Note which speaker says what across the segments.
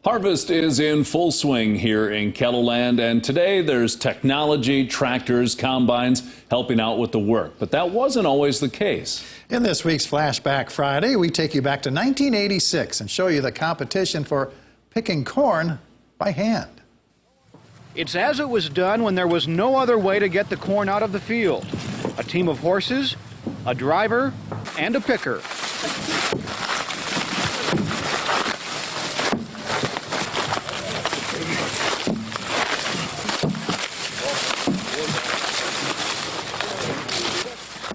Speaker 1: Harvest is in full swing here in Kettleland, and today there's technology, tractors, combines helping out with the work. But that wasn't always the case.
Speaker 2: In this week's Flashback Friday, we take you back to 1986 and show you the competition for picking corn by hand.
Speaker 3: It's as it was done when there was no other way to get the corn out of the field. A team of horses, a driver, and a picker.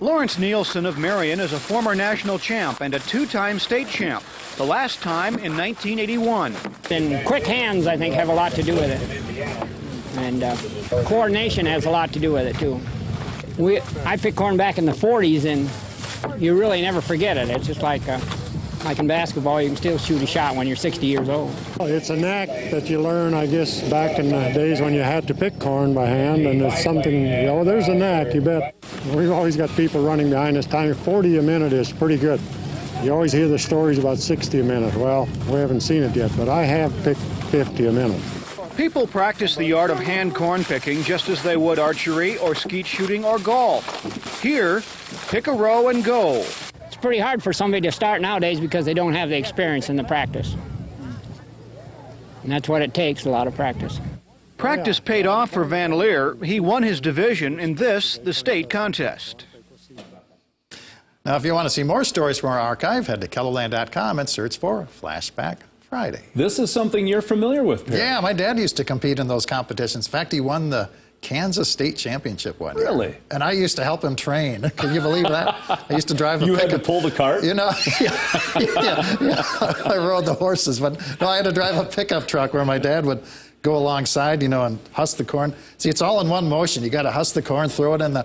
Speaker 3: Lawrence Nielsen of Marion is a former national champ and a two-time state champ, the last time in 1981.
Speaker 4: And quick hands, I think, have a lot to do with it. And coordination has a lot to do with it, too. I picked corn back in the 40s, and you really never forget it. It's just like in basketball, you can still shoot a shot when you're 60 years old.
Speaker 5: It's a knack that you learn, I guess, back in the days when you had to pick corn by hand, and it's something, there's a knack, you bet. We've always got people running behind us. 40 a minute is pretty good. You always hear the stories about 60 a minute. Well, we haven't seen it yet, but I have picked 50 a minute.
Speaker 3: People practice the art of hand corn picking just as they would archery or skeet shooting or golf. Here, pick a row and go.
Speaker 4: It's pretty hard for somebody to start nowadays because they don't have the experience in the practice. And that's what it takes, a lot of practice.
Speaker 3: Practice paid off for Van Leer. He won his division in the state contest.
Speaker 2: Now, if you want to see more stories from our archive, head to Kettleland.com and search for Flashback Friday.
Speaker 1: This is something you're familiar with, Perry.
Speaker 2: Yeah, my dad used to compete in those competitions. In fact, he won the Kansas State Championship one year.
Speaker 1: Really?
Speaker 2: And I used to help him train. Can you believe that? I used to drive a
Speaker 1: You
Speaker 2: pickup.
Speaker 1: had to pull the cart?
Speaker 2: Yeah. I rode the horses, but no, I had to drive a pickup truck where my dad would go alongside, and husk the corn. See, it's all in one motion. You got to husk the corn, throw it in the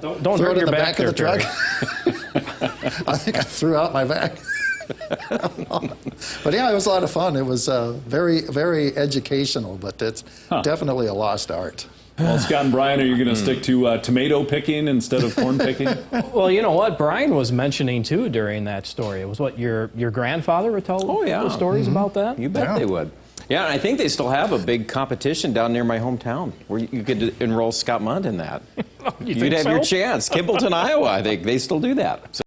Speaker 2: back of the truck. I think I threw out my back. But yeah, it was a lot of fun. It was very, very educational, but it's definitely a lost art.
Speaker 1: Well, Scott and Brian, are you going to stick to tomato picking instead of corn picking?
Speaker 6: Well, you know what Brian was mentioning too during that story. It was what your grandfather would tell the stories about that?
Speaker 7: You bet they would. Yeah, and I think they still have a big competition down near my hometown where you could enroll Scott Munt in that. You'd have your chance. Kimballton, Iowa, I think they still do that.